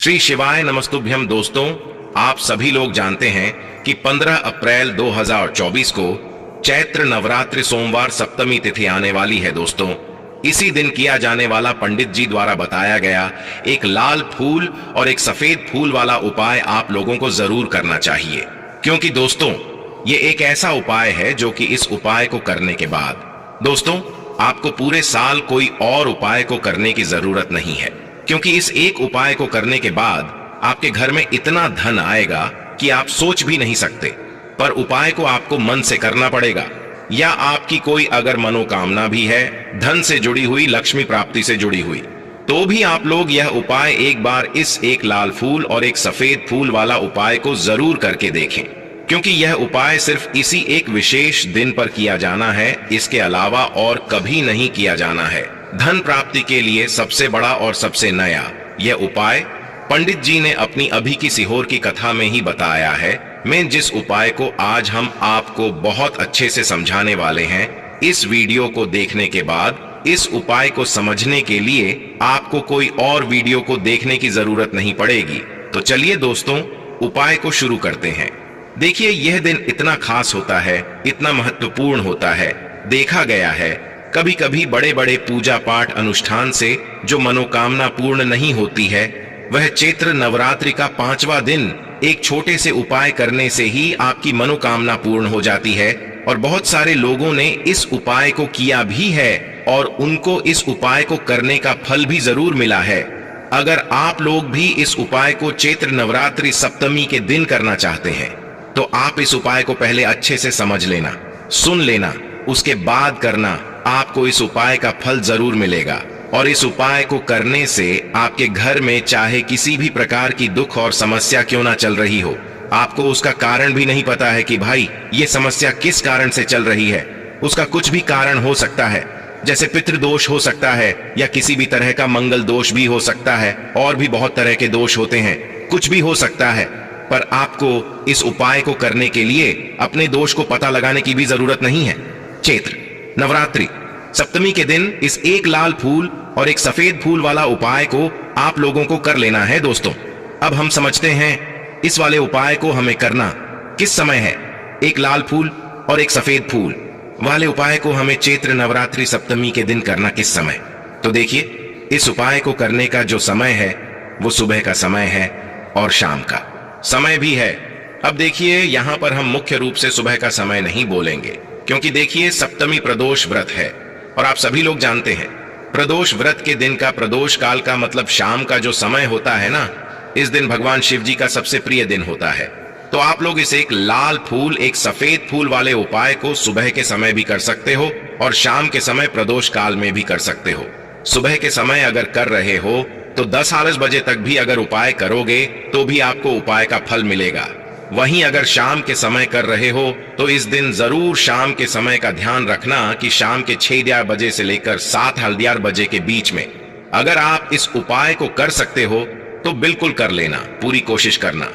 श्री शिवाय नमस्तुभ्यम। दोस्तों, आप सभी लोग जानते हैं कि 15 अप्रैल 2024 को चैत्र नवरात्रि सोमवार सप्तमी तिथि आने वाली है। दोस्तों, इसी दिन किया जाने वाला पंडित जी द्वारा बताया गया एक लाल फूल और एक सफेद फूल वाला उपाय आप लोगों को जरूर करना चाहिए, क्योंकि दोस्तों ये एक ऐसा उपाय है जो कि इस उपाय को करने के बाद दोस्तों आपको पूरे साल कोई और उपाय को करने की जरूरत नहीं है, क्योंकि इस एक उपाय को करने के बाद आपके घर में इतना धन आएगा कि आप सोच भी नहीं सकते। पर उपाय को आपको मन से करना पड़ेगा, या आपकी कोई अगर मनोकामना भी है धन से जुड़ी हुई, लक्ष्मी प्राप्ति से जुड़ी हुई, तो भी आप लोग यह उपाय एक बार इस एक लाल फूल और एक सफेद फूल वाला उपाय को जरूर करके देखें, क्योंकि यह उपाय सिर्फ इसी एक विशेष दिन पर किया जाना है, इसके अलावा और कभी नहीं किया जाना है। धन प्राप्ति के लिए सबसे बड़ा और सबसे नया यह उपाय पंडित जी ने अपनी अभी की सीहोर की कथा में ही बताया है। मैं जिस उपाय को आज हम आपको बहुत अच्छे से समझाने वाले हैं, इस वीडियो को देखने के बाद इस उपाय को समझने के लिए आपको कोई और वीडियो को देखने की जरूरत नहीं पड़ेगी। तो चलिए दोस्तों, उपाय को शुरू करते हैं। देखिए, यह दिन इतना खास होता है, इतना महत्वपूर्ण होता है। देखा गया है कभी कभी बड़े बड़े पूजा पाठ अनुष्ठान से जो मनोकामना पूर्ण नहीं होती है, वह चैत्र नवरात्रि का 5वां दिन एक छोटे से उपाय करने से ही आपकी मनोकामना पूर्ण हो जाती है। और बहुत सारे लोगों ने इस उपाय को किया भी है और उनको इस उपाय को करने का फल भी जरूर मिला है। अगर आप लोग भी इस उपाय को चैत्र नवरात्रि सप्तमी के दिन करना चाहते हैं, तो आप इस उपाय को पहले अच्छे से समझ लेना, सुन लेना, उसके बाद करना। आपको इस उपाय का फल जरूर मिलेगा। और इस उपाय को करने से आपके घर में चाहे किसी भी प्रकार की दुख और समस्या क्यों ना चल रही हो, आपको उसका कारण भी नहीं पता है कि भाई ये समस्या किस कारण से चल रही है, उसका कुछ भी कारण हो सकता है, जैसे पितृदोष हो सकता है या किसी भी तरह का मंगल दोष भी हो सकता है, और भी बहुत तरह के दोष होते हैं, कुछ भी हो सकता है। पर आपको इस उपाय को करने के लिए अपने दोष को पता लगाने की भी जरूरत नहीं है। चैत्र नवरात्रि सप्तमी के दिन इस एक लाल फूल और एक सफेद फूल वाला उपाय को आप लोगों को कर लेना है। दोस्तों, अब हम समझते हैं इस वाले उपाय को हमें करना किस समय है। एक लाल फूल और एक सफेद फूल वाले उपाय को हमें चैत्र नवरात्रि सप्तमी के दिन करना किस समय। तो देखिए, इस उपाय को करने का जो समय है वो सुबह का समय है और शाम का समय भी है। अब देखिए, यहां पर हम मुख्य रूप से सुबह का समय नहीं बोलेंगे, क्योंकि देखिए सप्तमी प्रदोष व्रत है और आप सभी लोग जानते हैं प्रदोष व्रत के दिन का, प्रदोष काल का मतलब शाम का जो समय होता है ना, इस दिन भगवान शिव जी का सबसे प्रिय दिन होता है। तो आप लोग इस एक लाल फूल एक सफेद फूल वाले उपाय को सुबह के समय भी कर सकते हो और शाम के समय प्रदोष काल में भी कर सकते हो। सुबह के समय अगर कर रहे हो तो 10-11 बजे तक भी अगर उपाय करोगे तो भी आपको उपाय का फल मिलेगा। वहीं अगर शाम के समय कर रहे हो तो इस दिन जरूर शाम के समय का ध्यान रखना कि शाम के 6 बजे से लेकर 7 बजे के बीच में अगर आप इस उपाय को कर सकते हो तो बिल्कुल कर लेना, पूरी कोशिश करना।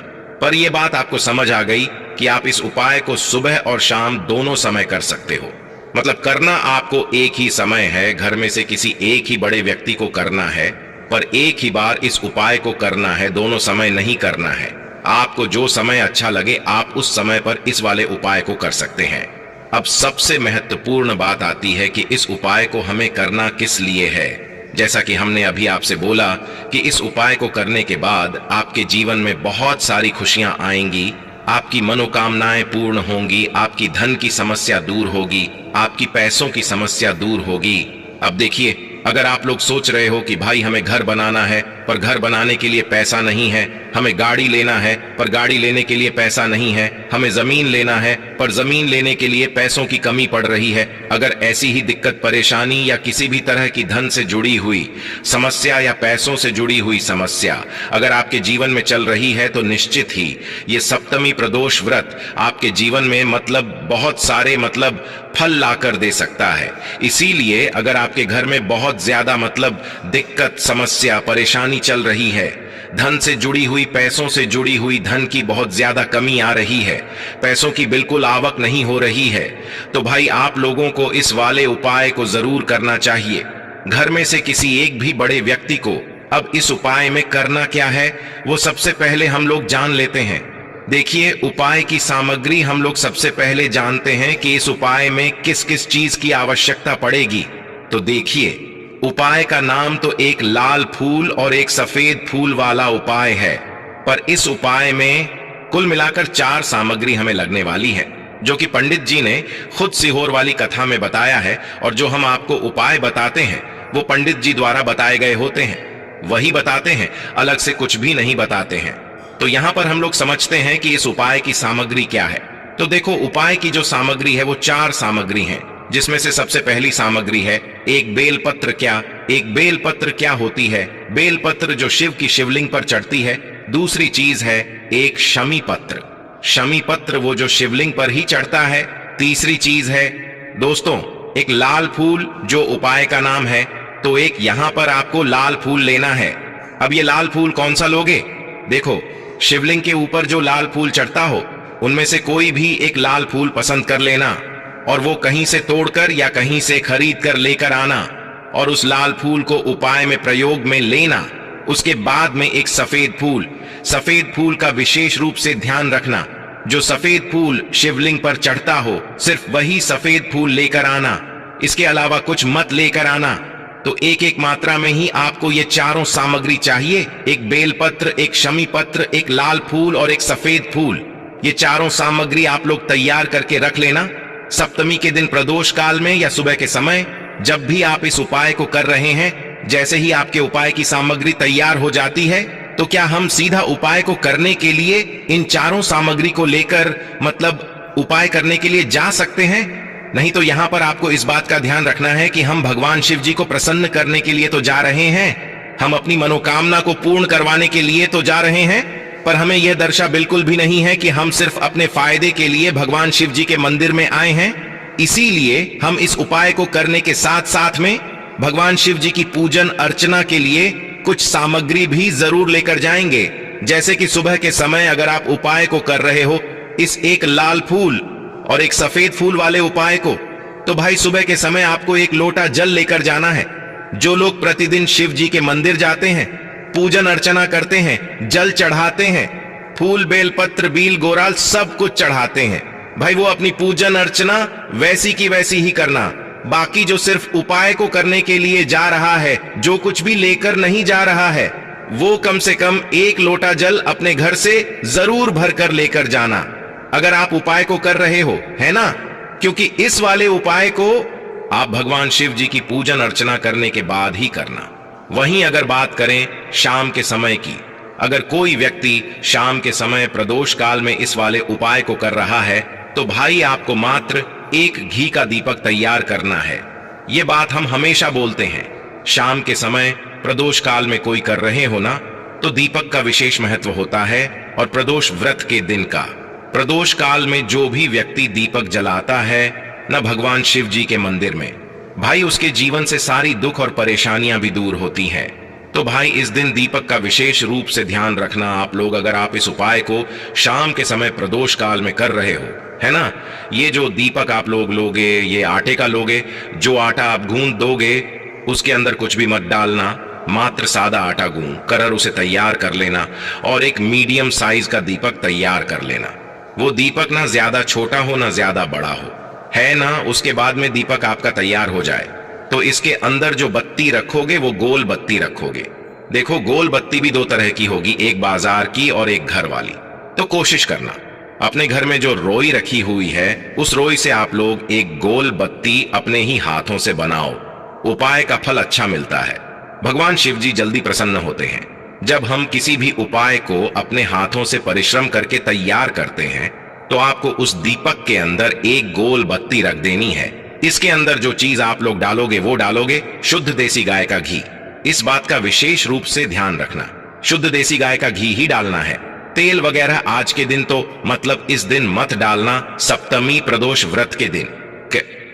पर यह बात आपको समझ आ गई कि आप इस उपाय को सुबह और शाम दोनों समय कर सकते हो। मतलब करना आपको एक ही समय है, घर में से किसी एक ही बड़े व्यक्ति को करना है, पर एक ही बार इस उपाय को करना है, दोनों समय नहीं करना है। आपको जो समय अच्छा लगे आप उस समय पर इस वाले उपाय को कर सकते हैं। अब सबसे महत्वपूर्ण बात आती है कि इस उपाय को हमें करना किस लिए है। जैसा कि हमने अभी आपसे बोला कि इस उपाय को करने के बाद आपके जीवन में बहुत सारी खुशियां आएंगी, आपकी मनोकामनाएं पूर्ण होंगी, आपकी धन की समस्या दूर होगी, आपकी पैसों की समस्या दूर होगी। अब देखिए, अगर आप लोग सोच रहे हो कि भाई हमें घर बनाना है पर घर बनाने के लिए पैसा नहीं है, हमें गाड़ी लेना है पर गाड़ी लेने के लिए पैसा नहीं है, हमें जमीन लेना है पर जमीन लेने के लिए पैसों की कमी पड़ रही है, अगर ऐसी ही दिक्कत परेशानी या किसी भी तरह की धन से जुड़ी हुई समस्या या पैसों से जुड़ी हुई समस्या अगर आपके जीवन में चल रही है, तो निश्चित ही ये सप्तमी प्रदोष व्रत आपके जीवन में बहुत सारे फल लाकर दे सकता है। इसीलिए अगर आपके घर में बहुत ज्यादा दिक्कत, समस्या, परेशानी चल रही है, धन से जुड़ी हुई, पैसों से जुड़ी हुई धन की बहुत ज्यादा कमी आ रही है, पैसों की बिल्कुल आवक नहीं हो रही है, तो भाई आप लोगों को इस वाले उपाय को जरूर करना चाहिए। घर में से किसी एक भी बड़े व्यक्ति को अब इस उपाय में करना क्या है वो सबसे पहले हम लोग जान लेते हैं। देखिए, उपाय की सामग्री हम लोग सबसे पहले जानते हैं कि इस उपाय में किस किस चीज की आवश्यकता पड़ेगी। तो देखिए, उपाय का नाम तो एक लाल फूल और एक सफेद फूल वाला उपाय है, पर इस उपाय में कुल मिलाकर 4 सामग्री हमें लगने वाली है, जो कि पंडित जी ने खुद सीहोर वाली कथा में बताया है। और जो हम आपको उपाय बताते हैं वो पंडित जी द्वारा बताए गए होते हैं, वही बताते हैं, अलग से कुछ भी नहीं बताते हैं। तो यहां पर हम लोग समझते हैं कि इस उपाय की सामग्री क्या है। तो देखो, उपाय की जो सामग्री है वो 4 सामग्री है, जिसमें से सबसे पहली सामग्री है एक बेलपत्र। एक बेलपत्र क्या होती है? बेलपत्र जो शिव की शिवलिंग पर चढ़ती है। दूसरी चीज है एक शमी पत्र। शमी पत्र वो जो शिवलिंग पर ही चढ़ता है। तीसरी चीज है दोस्तों एक लाल फूल, जो उपाय का नाम है। तो एक यहां पर आपको लाल फूल लेना है। अब ये लाल फूल कौन सा लोगे? देखो, शिवलिंग के ऊपर जो लाल फूल चढ़ता हो उनमें से कोई भी एक लाल फूल पसंद कर लेना, और वो कहीं से तोड़कर या कहीं से खरीद कर लेकर आना, और उस लाल फूल को उपाय में प्रयोग में लेना। उसके बाद में एक सफेद फूल का विशेष रूप से ध्यान रखना। जो सफेद फूल शिवलिंग पर चढ़ता हो सिर्फ वही सफेद फूल लेकर आना, इसके अलावा कुछ मत लेकर आना। तो एक एक मात्रा में ही आपको ये चारों सामग्री चाहिए। एक बेलपत्र, एक शमी पत्र, एक लाल फूल और एक सफेद फूल। ये चारों सामग्री आप लोग तैयार करके रख लेना। सप्तमी के दिन प्रदोष काल में या सुबह के समय जब भी आप इस उपाय को कर रहे हैं, जैसे ही आपके उपाय की सामग्री तैयार हो जाती है, तो क्या हम सीधा उपाय को करने के लिए इन चारों सामग्री को लेकर मतलब उपाय करने के लिए जा सकते हैं? नहीं तो यहां पर आपको इस बात का ध्यान रखना है कि हम भगवान शिव जी को प्रसन्न करने के लिए तो जा रहे हैं, हम अपनी मनोकामना को पूर्ण करवाने के लिए तो जा रहे हैं, पर हमें यह दर्शा बिल्कुल भी नहीं है कि हम सिर्फ अपने फायदे के लिए भगवान शिव जी के मंदिर में आए हैं। इसीलिए हम इस उपाय को करने के साथ साथ में भगवान शिव जी की पूजन अर्चना के लिए कुछ सामग्री भी जरूर लेकर जाएंगे। जैसे कि सुबह के समय अगर आप उपाय को कर रहे हो इस एक लाल फूल और एक सफेद फूल वाले उपाय को, तो भाई सुबह के समय आपको एक लोटा जल लेकर जाना है। जो लोग प्रतिदिन शिव जी के मंदिर जाते हैं, पूजन अर्चना करते हैं, जल चढ़ाते हैं, फूल बेलपत्र बील गोराल सब कुछ चढ़ाते हैं, भाई वो अपनी पूजन अर्चना वैसी की वैसी ही करना। बाकी जो सिर्फ उपाय को करने के लिए जा रहा है, जो कुछ भी लेकर नहीं जा रहा है, वो कम से कम एक लोटा जल अपने घर से जरूर भरकर लेकर जाना, अगर आप उपाय को कर रहे हो, है ना? क्योंकि इस वाले उपाय को आप भगवान शिव जी की पूजन अर्चना करने के बाद ही करना। वहीं अगर बात करें शाम के समय की, अगर कोई व्यक्ति शाम के समय प्रदोष काल में इस वाले उपाय को कर रहा है, तो भाई आपको मात्र एक घी का दीपक तैयार करना है। यह बात हम हमेशा बोलते हैं। शाम के समय प्रदोष काल में कोई कर रहे हो ना, तो दीपक का विशेष महत्व होता है। और प्रदोष व्रत के दिन का, प्रदोष काल में जो भी व्यक्ति दीपक जलाता है न भगवान शिव जी के मंदिर में, भाई उसके जीवन से सारी दुख और परेशानियां भी दूर होती हैं। तो भाई इस दिन दीपक का विशेष रूप से ध्यान रखना आप लोग, अगर आप इस उपाय को शाम के समय प्रदोष काल में कर रहे हो, है ना? ये जो दीपक आप लोग लोगे, ये आटे का लोगे। जो आटा आप गूंद दोगे उसके अंदर कुछ भी मत डालना, मात्र सादा आटा गूंद कर उसे तैयार कर लेना, और एक मीडियम साइज का दीपक तैयार कर लेना। वो दीपक ना ज्यादा छोटा हो ना ज्यादा बड़ा हो, है ना? उसके बाद में दीपक आपका तैयार हो जाए तो इसके अंदर जो बत्ती रखोगे वो गोल बत्ती रखोगे। देखो, गोल बत्ती भी 2 तरह की होगी, एक बाजार की और एक घर वाली। तो कोशिश करना अपने घर में जो रोई रखी हुई है उस रोई से आप लोग एक गोल बत्ती अपने ही हाथों से बनाओ। उपाय का फल अच्छा मिलता है, भगवान शिव जी जल्दी प्रसन्न होते हैं। जब हम किसी भी उपाय को अपने हाथों से परिश्रम करके तैयार करते हैं, तो आपको उस दीपक के अंदर एक गोल बत्ती रख देनी है। इसके अंदर जो चीज आप लोग डालोगे वो डालोगे शुद्ध देसी गाय का घी। इस बात का विशेष रूप से ध्यान रखना, शुद्ध देसी गाय का घी ही डालना है। तेल वगैरह आज के दिन तो मतलब इस दिन मत डालना, सप्तमी प्रदोष व्रत के दिन,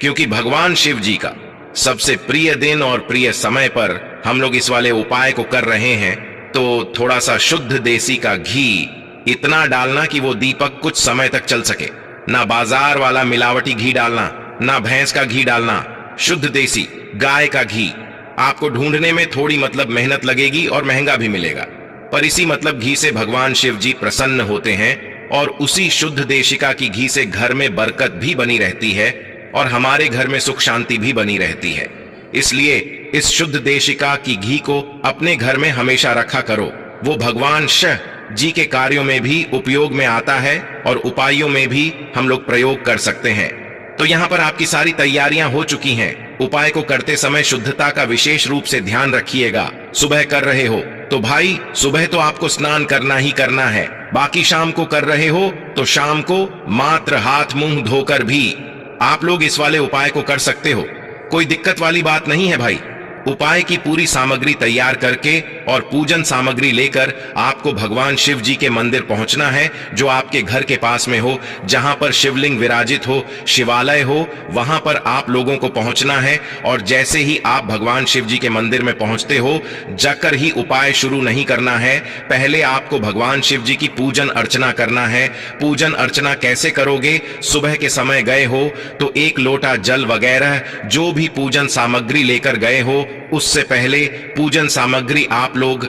क्योंकि भगवान शिव जी का सबसे प्रिय दिन और प्रिय समय पर हम लोग इस वाले उपाय को कर रहे हैं। तो थोड़ा सा शुद्ध देसी का घी इतना डालना कि वो दीपक कुछ समय तक चल सके। ना बाजार वाला मिलावटी घी डालना, ना भैंस का घी डालना, शुद्ध देसी गाय का घी। आपको ढूंढने में थोड़ी मेहनत लगेगी और महंगा भी मिलेगा, पर इसी घी से भगवान शिव जी प्रसन्न होते हैं और उसी शुद्ध देशिका की घी से घर में बरकत भी बनी रहती है और हमारे घर में सुख शांति भी बनी रहती है। इसलिए इस शुद्ध देशिका की घी को अपने घर में हमेशा रखा करो। वो भगवान शिव जी के कार्यों में भी उपयोग में आता है और उपायों में भी हम लोग प्रयोग कर सकते हैं। तो यहाँ पर आपकी सारी तैयारियां हो चुकी हैं। उपाय को करते समय शुद्धता का विशेष रूप से ध्यान रखिएगा। सुबह कर रहे हो तो भाई सुबह तो आपको स्नान करना ही करना है, बाकी शाम को कर रहे हो तो शाम को मात्र हाथ मुंह धोकर भी आप लोग इस वाले उपाय को कर सकते हो। कोई दिक्कत वाली बात नहीं है भाई। उपाय की पूरी सामग्री तैयार करके और पूजन सामग्री लेकर आपको भगवान शिव जी के मंदिर पहुंचना है, जो आपके घर के पास में हो, जहां पर शिवलिंग विराजित हो, शिवालय हो, वहां पर आप लोगों को पहुंचना है। और जैसे ही आप भगवान शिव जी के मंदिर में पहुंचते हो, जाकर ही उपाय शुरू नहीं करना है। पहले आपको भगवान शिव जी की पूजन अर्चना करना है। पूजन अर्चना कैसे करोगे? सुबह के समय गए हो तो 1 लोटा जल वगैरह जो भी पूजन सामग्री लेकर गए हो, उससे पहले पूजन सामग्री आप लोग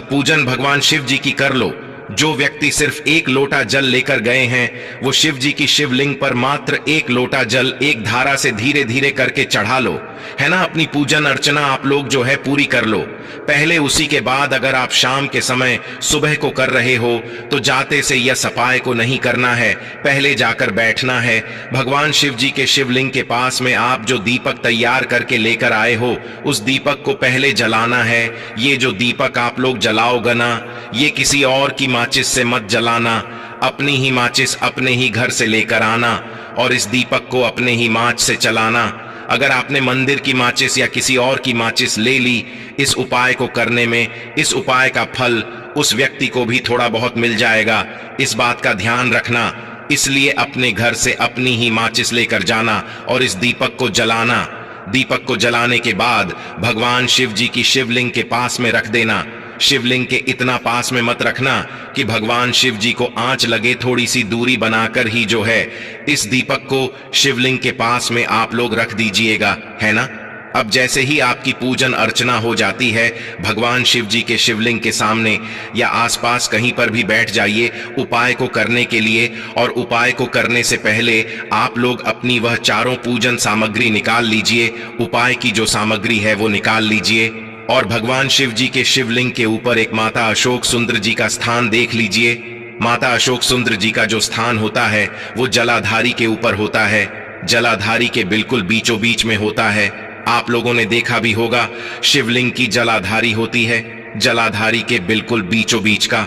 पूजन भगवान शिव जी की कर लो। जो व्यक्ति सिर्फ 1 लोटा जल लेकर गए हैं, वो शिव जी की शिवलिंग पर मात्र 1 लोटा जल एक धारा से धीरे धीरे करके चढ़ा लो, है ना। अपनी पूजन अर्चना आप लोग जो है पूरी कर लो पहले। उसी के बाद अगर आप शाम के समय सुबह को कर रहे हो तो जाते से यह सफाई को नहीं करना है, पहले जाकर बैठना है। भगवान शिव जी के शिवलिंग के पास में आप जो दीपक तैयार करके लेकर आए हो, उस दीपक को पहले जलाना है। ये जो दीपक आप लोग जलाओगे ना, ये किसी और की माचिस से मत जलाना, अपनी ही माचिस अपने ही घर से लेकर आना और इस दीपक को अपने ही माच से चलाना। अगर आपने मंदिर की माचिस या किसी और की माचिस ले ली, इस उपाय को करने में इस उपाय का फल उस व्यक्ति को भी थोड़ा बहुत मिल जाएगा। इस बात का ध्यान रखना। इसलिए अपने घर से अपनी ही माचिस लेकर जाना और इस दीपक को जलाना। दीपक को जलाने के बाद भगवान शिव जी की शिवलिंग के पास में रख देना। शिवलिंग के इतना पास में मत रखना कि भगवान शिव जी को आंच लगे, थोड़ी सी दूरी बनाकर ही जो है इस दीपक को शिवलिंग के पास में आप लोग रख दीजिएगा, है ना। अब जैसे ही आपकी पूजन अर्चना हो जाती है, भगवान शिव जी के शिवलिंग के सामने या आसपास कहीं पर भी बैठ जाइए उपाय को करने के लिए। और उपाय को करने से पहले आप लोग अपनी वह चारों पूजन सामग्री निकाल लीजिए। उपाय की जो सामग्री है वो निकाल लीजिए और भगवान शिव जी के शिवलिंग के ऊपर एक माता अशोक सुंदर जी का स्थान देख लीजिए। माता अशोक सुंदर जी का जो स्थान होता है वो जलाधारी के ऊपर होता है, जलाधारी के बिल्कुल बीचों बीच में होता है। आप लोगों ने देखा भी होगा शिवलिंग की जलाधारी होती है, जलाधारी के बिल्कुल बीचों बीच का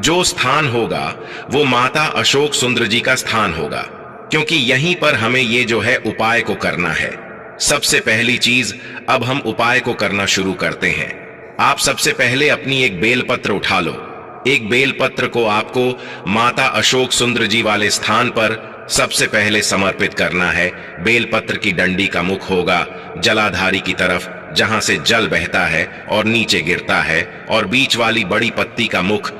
जो स्थान होगा वो माता अशोक सुंदर जी का स्थान होगा, क्योंकि यहीं पर हमें ये जो है उपाय को करना है। सबसे पहली चीज, अब हम उपाय को करना शुरू करते हैं। आप सबसे पहले अपनी एक बेलपत्र उठा लो। एक बेलपत्र को आपको माता अशोक सुंदर जी वाले स्थान पर सबसे पहले समर्पित करना है। बेलपत्र की डंडी का मुख होगा जलाधारी की तरफ, जहां से जल बहता है और नीचे गिरता है, और बीच वाली बड़ी पत्ती का मुख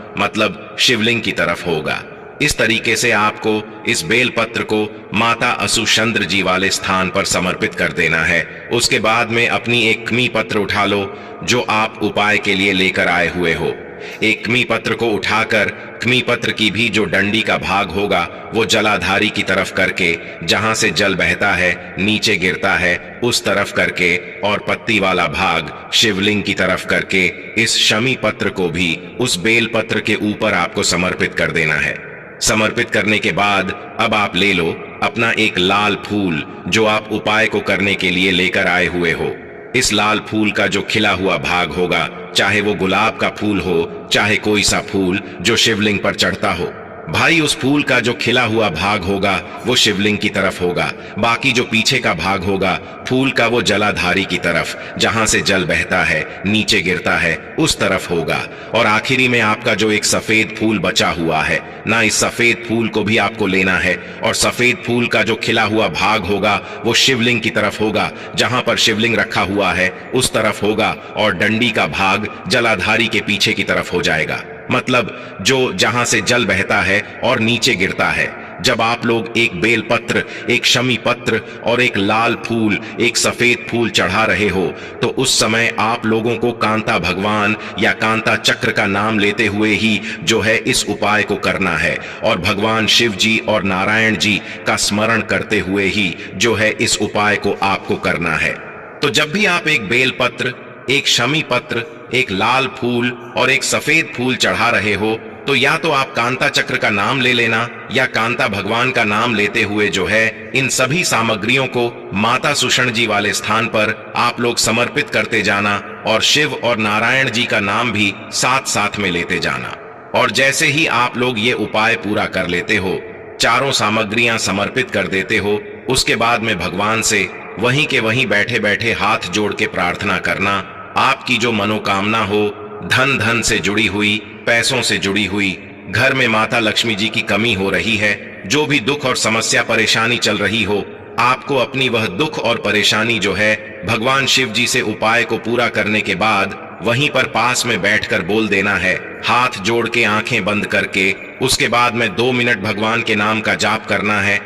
शिवलिंग की तरफ होगा। इस तरीके से आपको इस बेलपत्र को माता अशुचंद्र जी वाले स्थान पर समर्पित कर देना है। उसके बाद में अपनी एक कमी पत्र उठा लो जो आप उपाय के लिए लेकर आए हुए हो। एक कमी पत्र को उठाकर कमी पत्र की भी जो डंडी का भाग होगा वो जलाधारी की तरफ करके, जहां से जल बहता है नीचे गिरता है उस तरफ करके, और पत्ती वाला भाग शिवलिंग की तरफ करके इस शमी पत्र को भी उस बेल पत्र के ऊपर आपको समर्पित कर देना है। समर्पित करने के बाद अब आप ले लो अपना एक लाल फूल जो आप उपाय को करने के लिए लेकर आए हुए हो। इस लाल फूल का जो खिला हुआ भाग होगा, चाहे वो गुलाब का फूल हो, चाहे कोई सा फूल जो शिवलिंग पर चढ़ता हो, भाई उस फूल का जो खिला हुआ भाग होगा वो शिवलिंग की तरफ होगा। बाकी जो पीछे का भाग होगा फूल का वो जलाधारी की तरफ, जहां से जल बहता है नीचे गिरता है उस तरफ होगा। और आखिरी में आपका जो एक सफेद फूल बचा हुआ है ना, इस सफेद फूल को भी आपको लेना है और सफेद फूल का जो खिला हुआ भाग होगा वो शिवलिंग की तरफ होगा, जहां पर शिवलिंग रखा हुआ है उस तरफ होगा, और डंडी का भाग जलाधारी के पीछे की तरफ हो जाएगा। मतलब जो जहां से जल बहता है और नीचे गिरता है जब आप लोग एक बेलपत्र, एक शमी पत्र और एक लाल फूल, एक सफेद फूल चढ़ा रहे हो, तो उस समय आप लोगों को कांता भगवान या कांता चक्र का नाम लेते हुए ही जो है इस उपाय को करना है, और भगवान शिव जी और नारायण जी का स्मरण करते हुए ही जो है इस उपाय को आपको करना है। तो जब भी आप एक बेलपत्र, एक शमी पत्र, एक लाल फूल और एक सफेद फूल चढ़ा रहे हो, तो या तो आप कांता चक्र का नाम ले लेना या कांता भगवान का नाम लेते हुए जो है इन सभी सामग्रियों को माता सुषण जी वाले स्थान पर आप लोग समर्पित करते जाना, और शिव और नारायण जी का नाम भी साथ साथ में लेते जाना। और जैसे ही आप लोग ये उपाय पूरा कर लेते हो, चारों सामग्रियां समर्पित कर देते हो, उसके बाद में भगवान से वहीं के वहीं बैठे बैठे हाथ जोड़ के प्रार्थना करना, आपकी जो मनोकामना हो, धन से जुड़ी हुई, पैसों से जुड़ी हुई, घर में माता लक्ष्मी जी की कमी हो रही है, जो भी दुख और समस्या परेशानी चल रही हो, आपको अपनी वह दुख और परेशानी जो है भगवान शिव जी से उपाय को पूरा करने के बाद वहीं पर पास में बैठकर बोल देना है, हाथ जोड़ के आंखें बंद करके। उसके बाद में 2 मिनट भगवान के नाम का जाप करना है।